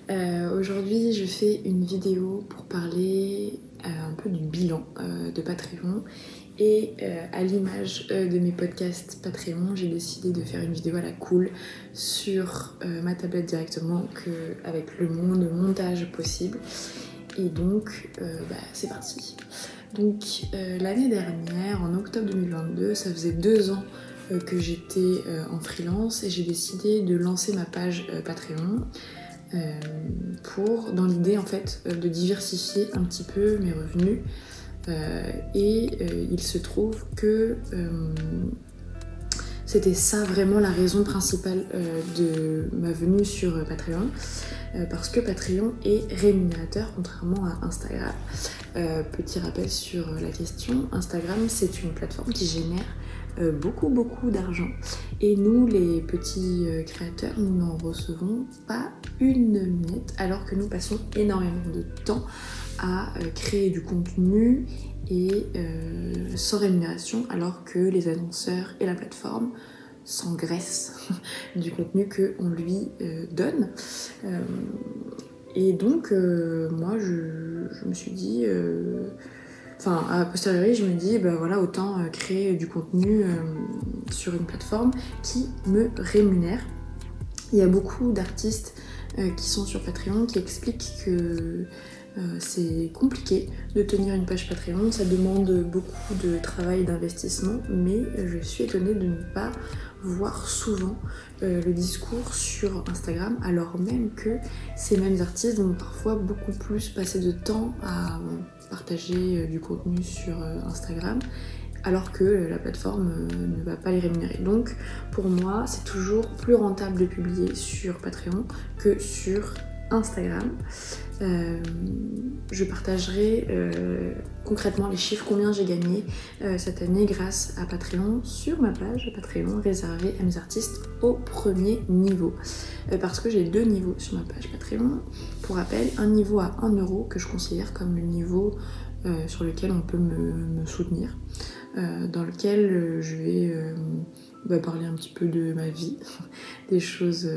Aujourd'hui je fais une vidéo pour parler un peu du bilan de Patreon et à l'image de mes podcasts Patreon, j'ai décidé de faire une vidéo à la cool sur ma tablette directement avec le moins de montage possible. Et donc c'est parti. Donc l'année dernière, en octobre 2022, ça faisait 2 ans que j'étais en freelance et j'ai décidé de lancer ma page Patreon dans l'idée en fait de diversifier un petit peu mes revenus il se trouve que c'était ça vraiment la raison principale de ma venue sur Patreon parce que Patreon est rémunérateur contrairement à Instagram. Petit rappel sur la question, Instagram c'est une plateforme qui génère beaucoup d'argent et nous les petits créateurs nous n'en recevons pas une miette alors que nous passons énormément de temps à créer du contenu et sans rémunération alors que les annonceurs et la plateforme s'engraissent du contenu qu'on lui donne. Et donc moi je me suis dit a posteriori, je me dis, voilà, autant créer du contenu sur une plateforme qui me rémunère. Il y a beaucoup d'artistes qui sont sur Patreon qui expliquent que c'est compliqué de tenir une page Patreon, ça demande beaucoup de travail et d'investissement, mais je suis étonnée de ne pas voir souvent le discours sur Instagram, alors même que ces mêmes artistes vont parfois beaucoup plus passer de temps à partager du contenu sur Instagram, alors que la plateforme ne va pas les rémunérer. Donc pour moi, c'est toujours plus rentable de publier sur Patreon que sur Instagram. Je partagerai concrètement les chiffres, combien j'ai gagné cette année grâce à Patreon sur ma page Patreon réservée à mes artistes au premier niveau. Parce que j'ai 2 niveaux sur ma page Patreon. Pour rappel, un niveau à 1 euro que je considère comme le niveau sur lequel on peut me soutenir, dans lequel je vais parler un petit peu de ma vie, des choses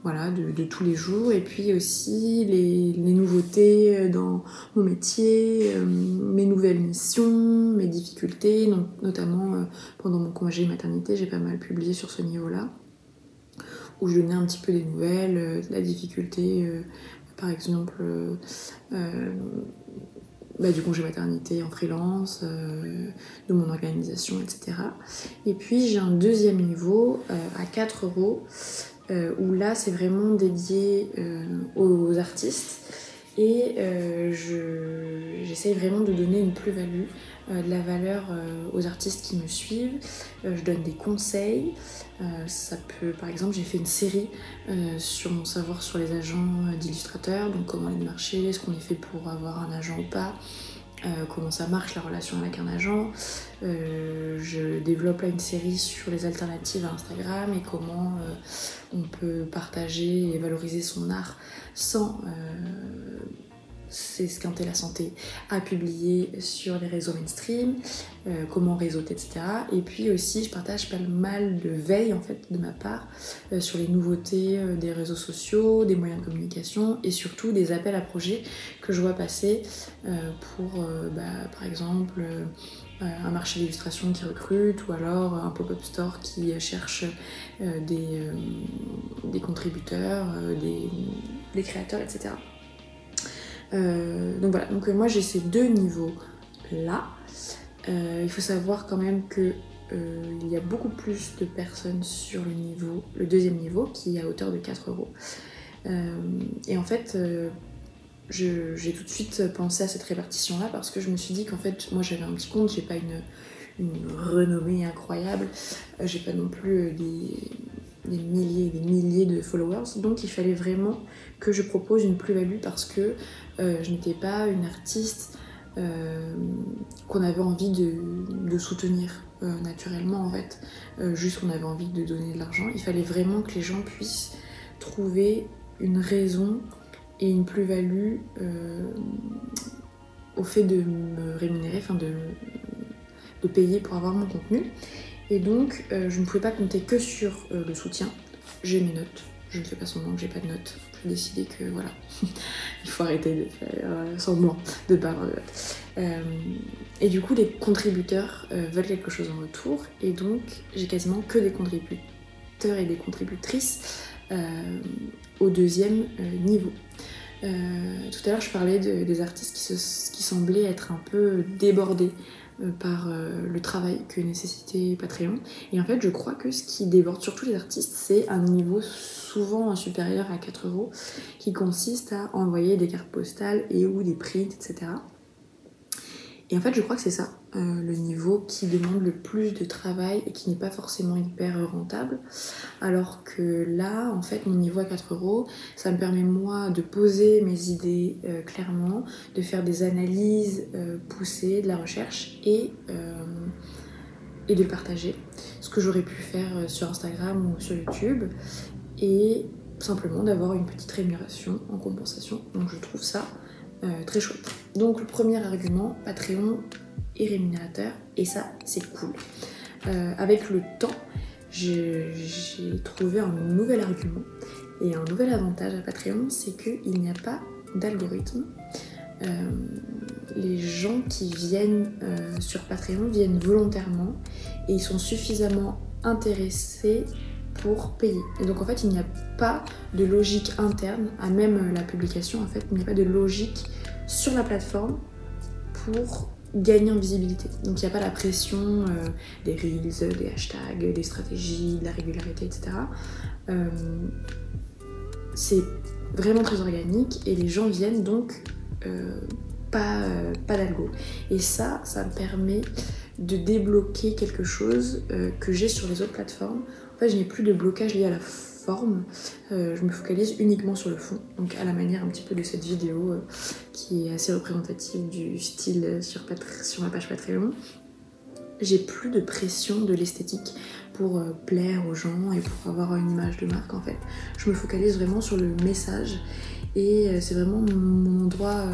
voilà, de tous les jours, et puis aussi les nouveautés dans mon métier, mes nouvelles missions, mes difficultés, notamment pendant mon congé maternité, j'ai pas mal publié sur ce niveau-là, où je donnais un petit peu des nouvelles, de la difficulté, par exemple, du congé maternité en freelance, de mon organisation, etc. Et puis j'ai un deuxième niveau à 4 euros, où là c'est vraiment dédié aux artistes et j'essaye vraiment de donner une plus-value, de la valeur aux artistes qui me suivent. Je donne des conseils, ça peut, par exemple j'ai fait une série sur mon savoir sur les agents d'illustrateurs, donc comment les marcher, ce qu'on y fait pour avoir un agent ou pas, comment ça marche la relation avec un agent. Je développe là une série sur les alternatives à Instagram et comment on peut partager et valoriser son art sans s'esquinter la santé à publier sur les réseaux mainstream, comment réseauter, etc. Et puis aussi je partage pas mal de veille en fait de ma part sur les nouveautés des réseaux sociaux, des moyens de communication et surtout des appels à projets que je vois passer pour par exemple un marché d'illustration qui recrute ou alors un pop-up store qui cherche des contributeurs, des créateurs, etc. Donc voilà, donc moi j'ai ces 2 niveaux là. Il faut savoir quand même que il y a beaucoup plus de personnes sur le deuxième niveau qui est à hauteur de 4 euros. Et en fait j'ai tout de suite pensé à cette répartition là parce que je me suis dit qu'en fait moi j'avais un petit compte, j'ai pas une renommée incroyable, j'ai pas non plus des milliers et des milliers de followers, donc il fallait vraiment que je propose une plus-value parce que je n'étais pas une artiste qu'on avait envie de soutenir naturellement en fait, juste qu'on avait envie de donner de l'argent. Il fallait vraiment que les gens puissent trouver une raison et une plus-value au fait de me rémunérer, de payer pour avoir mon contenu. Et donc je ne pouvais pas compter que sur le soutien. J'ai mes notes, je ne fais pas semblant que j'ai pas de notes. J'ai décidé que voilà, il faut arrêter de faire semblant de pas avoir de notes. Et du coup, les contributeurs veulent quelque chose en retour, et donc j'ai quasiment que des contributeurs et des contributrices au deuxième niveau. Tout à l'heure, je parlais des artistes qui semblaient être un peu débordés par le travail que nécessitait Patreon. Et en fait, je crois que ce qui déborde surtout les artistes, c'est un niveau souvent supérieur à 4 €, qui consiste à envoyer des cartes postales et ou des prints, etc. Et en fait, je crois que c'est ça, le niveau qui demande le plus de travail et qui n'est pas forcément hyper rentable. Alors que là, en fait, mon niveau à 4 €, ça me permet moi de poser mes idées clairement, de faire des analyses poussées, de la recherche et de le partager. Ce que j'aurais pu faire sur Instagram ou sur YouTube. Et simplement d'avoir une petite rémunération en compensation. Donc je trouve ça très chouette. Donc le premier argument, Patreon est rémunérateur et ça c'est cool. Avec le temps, j'ai trouvé un nouvel argument et un nouvel avantage à Patreon, c'est qu'il n'y a pas d'algorithme. Les gens qui viennent sur Patreon viennent volontairement et ils sont suffisamment intéressés pour payer. Et donc en fait il n'y a pas de logique interne à même la publication, en fait il n'y a pas de logique sur la plateforme pour gagner en visibilité. Donc il n'y a pas la pression des reels, des hashtags, des stratégies, de la régularité, etc. C'est vraiment très organique et les gens viennent donc pas d'algo. Et ça me permet de débloquer quelque chose que j'ai sur les autres plateformes. En fait, je n'ai plus de blocage lié à la forme, je me focalise uniquement sur le fond, donc à la manière un petit peu de cette vidéo qui est assez représentative du style sur ma page Patreon. J'ai plus de pression de l'esthétique pour plaire aux gens et pour avoir une image de marque en fait. Je me focalise vraiment sur le message et c'est vraiment mon endroit,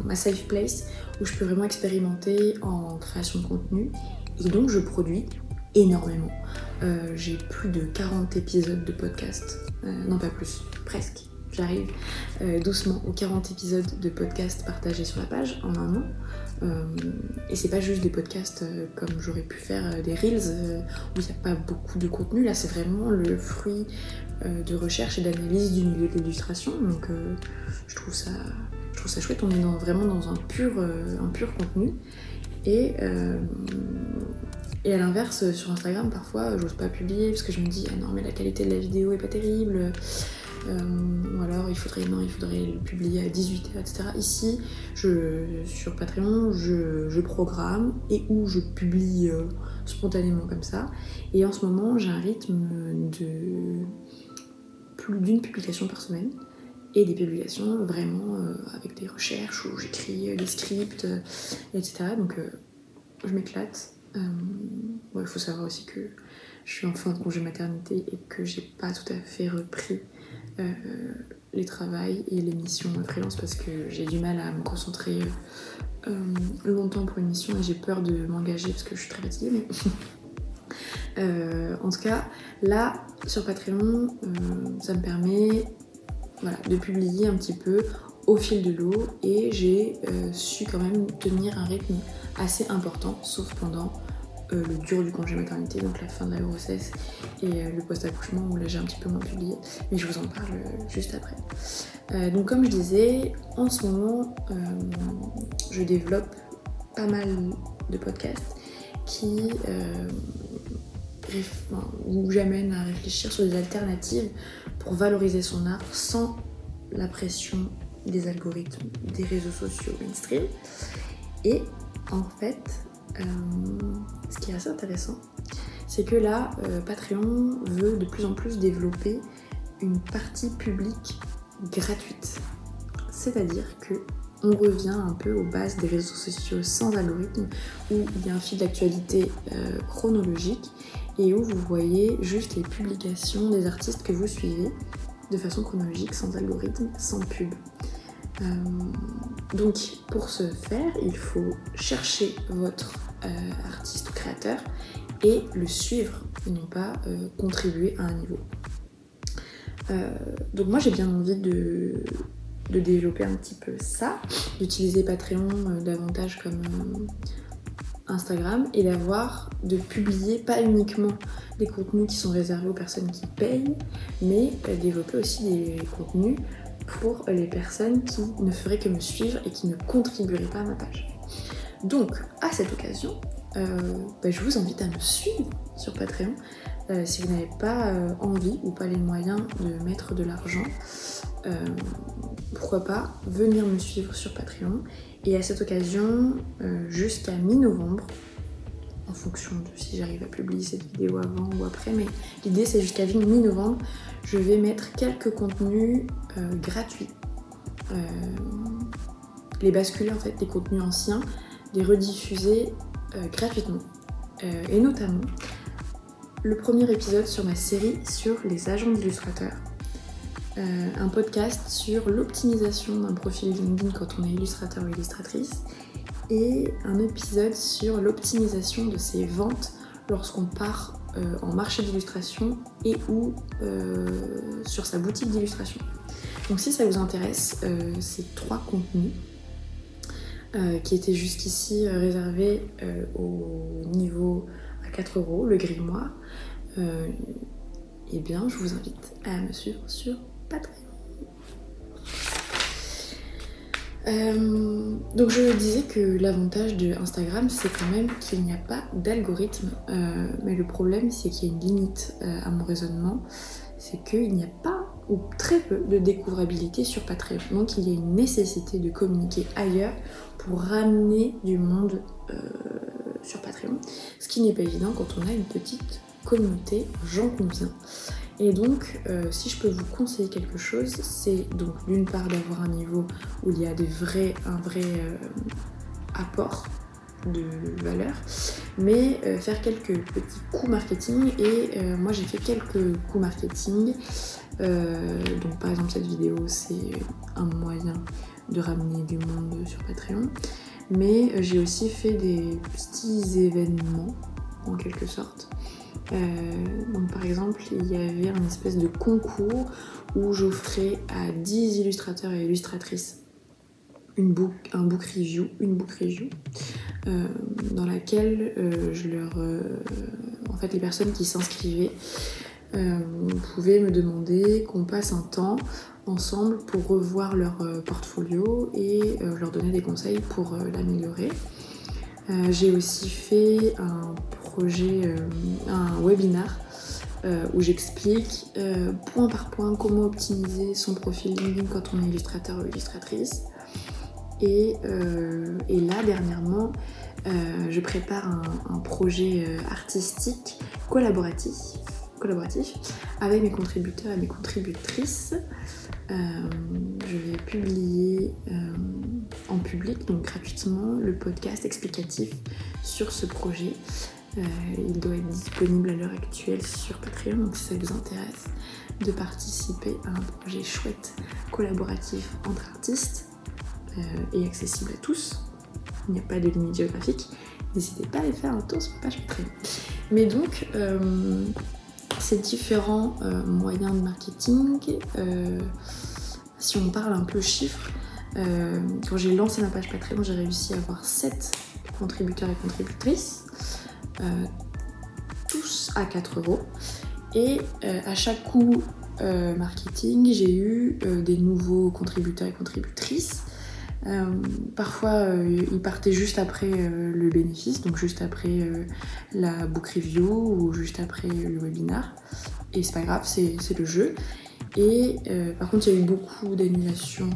ma safe place où je peux vraiment expérimenter en création de contenu et donc je produis énormément. J'ai plus de 40 épisodes de podcast, non pas plus, presque. J'arrive doucement aux 40 épisodes de podcast partagés sur la page en un an. Et c'est pas juste des podcasts comme j'aurais pu faire des reels où il n'y a pas beaucoup de contenu. Là, c'est vraiment le fruit de recherche et d'analyse du milieu de l'illustration. Donc, je trouve ça chouette. On est vraiment dans un pur contenu. Et à l'inverse, sur Instagram, parfois, j'ose pas publier parce que je me dis ah non, mais la qualité de la vidéo est pas terrible. Ou alors il faudrait le publier à 18h, etc. Ici, sur Patreon, je programme et où je publie spontanément comme ça. Et en ce moment, j'ai un rythme de plus d'une publication par semaine. Et des publications vraiment avec des recherches où j'écris des scripts, etc. Donc je m'éclate. Il faut savoir aussi que je suis en fin de congé maternité et que j'ai pas tout à fait repris les travails et les missions freelance parce que j'ai du mal à me concentrer longtemps pour une mission et j'ai peur de m'engager parce que je suis très fatiguée. Mais en tout cas, là sur Patreon, ça me permet de publier un petit peu au fil de l'eau et j'ai su quand même tenir un rythme assez important, sauf pendant le dur du congé maternité, donc la fin de la grossesse et le post-accouchement où là j'ai un petit peu moins publié, mais je vous en parle juste après. Donc comme je disais, en ce moment je développe pas mal de podcasts qui où j'amène à réfléchir sur des alternatives pour valoriser son art sans la pression des algorithmes des réseaux sociaux mainstream. Et en fait, ce qui est assez intéressant, c'est que là, Patreon veut de plus en plus développer une partie publique gratuite. C'est-à-dire que on revient un peu aux bases des réseaux sociaux sans algorithme, où il y a un fil d'actualité chronologique et où vous voyez juste les publications des artistes que vous suivez de façon chronologique, sans algorithme, sans pub. Donc pour ce faire, il faut chercher votre artiste ou créateur et le suivre, et non pas contribuer à un niveau. Donc moi j'ai bien envie de développer un petit peu ça, d'utiliser Patreon davantage comme Instagram et de publier pas uniquement des contenus qui sont réservés aux personnes qui payent, mais développer aussi des contenus pour les personnes qui ne feraient que me suivre et qui ne contribueraient pas à ma page. Donc à cette occasion, je vous invite à me suivre sur Patreon si vous n'avez pas envie ou pas les moyens de mettre de l'argent. Pourquoi pas venir me suivre sur Patreon, et à cette occasion jusqu'à mi-novembre, en fonction de si j'arrive à publier cette vidéo avant ou après, mais l'idée c'est jusqu'à mi-novembre, je vais mettre quelques contenus gratuits, les basculer en fait, des contenus anciens, les rediffuser gratuitement, et notamment le premier épisode sur ma série sur les agents d'illustrateurs, un podcast sur l'optimisation d'un profil LinkedIn quand on est illustrateur ou illustratrice, et un épisode sur l'optimisation de ses ventes lorsqu'on part en marché d'illustration et ou sur sa boutique d'illustration. Donc si ça vous intéresse, ces 3 contenus qui étaient jusqu'ici réservés au niveau à 4 €, le grimoire, eh bien je vous invite à me suivre sur Patreon. Donc je disais que l'avantage de Instagram, c'est quand même qu'il n'y a pas d'algorithme, mais le problème c'est qu'il y a une limite à mon raisonnement, c'est qu'il n'y a pas ou très peu de découvrabilité sur Patreon. Donc il y a une nécessité de communiquer ailleurs pour ramener du monde sur Patreon, ce qui n'est pas évident quand on a une petite communauté, j'en conviens. Et donc, si je peux vous conseiller quelque chose, c'est donc d'une part d'avoir un niveau où il y a un vrai apport de valeur, mais faire quelques petits coups marketing. Et moi j'ai fait quelques coups marketing. Donc par exemple cette vidéo, c'est un moyen de ramener du monde sur Patreon. Mais j'ai aussi fait des petits événements, en quelque sorte. Donc par exemple, il y avait un espèce de concours où j'offrais à 10 illustrateurs et illustratrices une book review dans laquelle en fait les personnes qui s'inscrivaient pouvaient me demander qu'on passe un temps ensemble pour revoir leur portfolio et leur donner des conseils pour l'améliorer. J'ai aussi fait un webinar où j'explique point par point comment optimiser son profil LinkedIn quand on est illustrateur ou illustratrice. Et là, dernièrement, je prépare un projet artistique collaboratif avec mes contributeurs et mes contributrices. Je vais publier en public, donc gratuitement, le podcast explicatif sur ce projet. Il doit être disponible à l'heure actuelle sur Patreon, donc si ça vous intéresse de participer à un projet chouette collaboratif entre artistes et accessible à tous, il n'y a pas de limite géographique, n'hésitez pas à aller faire un tour sur ma page Patreon. Mais donc, ces différents moyens de marketing, si on parle un peu chiffres, quand j'ai lancé ma page Patreon, j'ai réussi à avoir 7 contributeurs et contributrices, tous à 4 €. Et à chaque coup marketing, j'ai eu des nouveaux contributeurs et contributrices. Parfois ils partaient juste après le bénéfice, donc juste après la book review ou juste après le webinar, et c'est pas grave, c'est le jeu. Et par contre il y a eu beaucoup d'annulations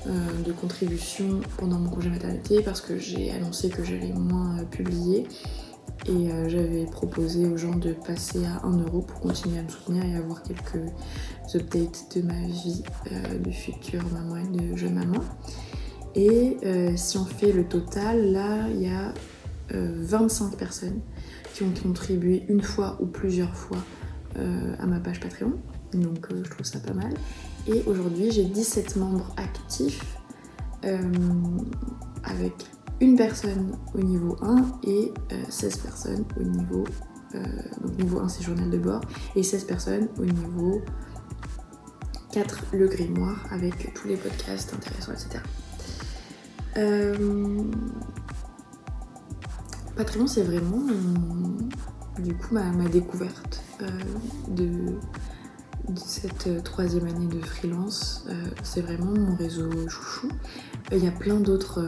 de contributions pendant mon congé maternité parce que j'ai annoncé que j'allais moins publier, et j'avais proposé aux gens de passer à 1 € pour continuer à me soutenir et avoir quelques updates de ma vie de future maman et de jeune maman. Et si on fait le total, là il y a 25 personnes qui ont contribué une fois ou plusieurs fois à ma page Patreon, donc je trouve ça pas mal. Et aujourd'hui j'ai 17 membres actifs avec une personne au niveau 1 et 16 personnes au niveau... donc niveau 1 c'est journal de bord, et 16 personnes au niveau 4. Le grimoire avec tous les podcasts intéressants, etc. Patreon, c'est vraiment du coup ma découverte de cette 3e année de freelance. C'est vraiment mon réseau chouchou. Il y a plein d'autres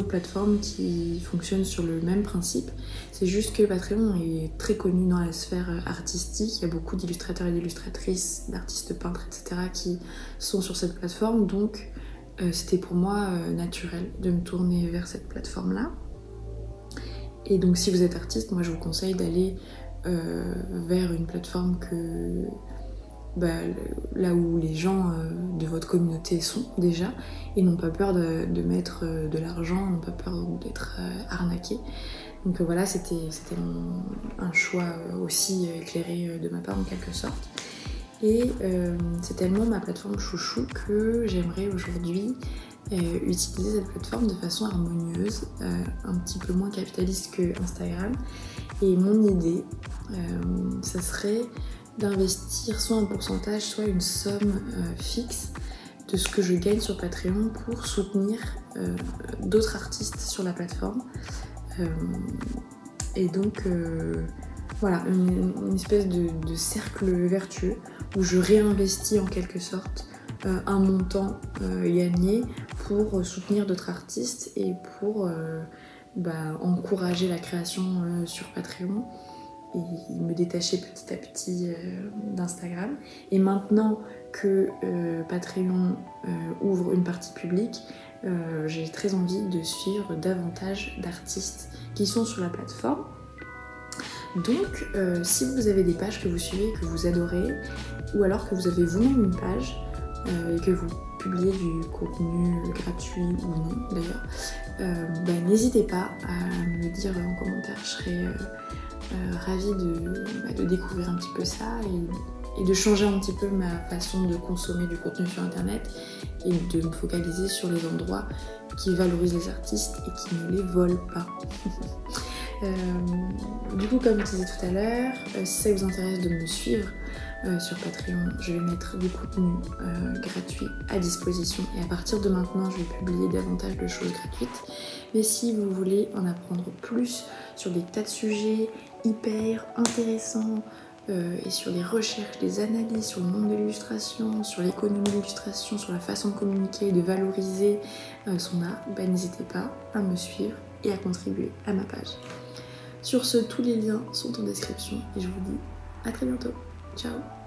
plateformes qui fonctionnent sur le même principe. C'est juste que Patreon est très connu dans la sphère artistique. Il y a beaucoup d'illustrateurs et d'illustratrices, d'artistes peintres, etc. qui sont sur cette plateforme. Donc c'était pour moi naturel de me tourner vers cette plateforme-là. Et donc si vous êtes artiste, moi je vous conseille d'aller vers une plateforme là où les gens de votre communauté sont déjà et n'ont pas peur de mettre de l'argent, n'ont pas peur d'être arnaqués. Donc voilà, c'était un choix aussi éclairé de ma part en quelque sorte. Et c'est tellement ma plateforme chouchou que j'aimerais aujourd'hui utiliser cette plateforme de façon harmonieuse, un petit peu moins capitaliste que Instagram. Et mon idée, ça serait d'investir soit un pourcentage, soit une somme fixe de ce que je gagne sur Patreon pour soutenir d'autres artistes sur la plateforme. Et donc voilà, une espèce de cercle vertueux où je réinvestis en quelque sorte un montant gagné pour soutenir d'autres artistes et pour encourager la création sur Patreon et me détacher petit à petit d'Instagram. Et maintenant que Patreon ouvre une partie publique, j'ai très envie de suivre davantage d'artistes qui sont sur la plateforme. Donc si vous avez des pages que vous suivez, que vous adorez, ou alors que vous avez vous-même une page et que vous publiez du contenu gratuit ou non d'ailleurs, n'hésitez pas à me le dire en commentaire, je serais ravie de découvrir un petit peu ça et de changer un petit peu ma façon de consommer du contenu sur internet et de me focaliser sur les endroits qui valorisent les artistes et qui ne les volent pas. Du coup, comme je disais tout à l'heure, si ça vous intéresse de me suivre sur Patreon, je vais mettre du contenu gratuit à disposition et à partir de maintenant, je vais publier davantage de choses gratuites. Mais si vous voulez en apprendre plus sur des tas de sujets hyper intéressants et sur les recherches, les analyses sur le monde de l'illustration, sur l'économie de l'illustration, sur la façon de communiquer et de valoriser son art, n'hésitez pas à me suivre et à contribuer à ma page. Sur ce, tous les liens sont en description et je vous dis à très bientôt. Ciao!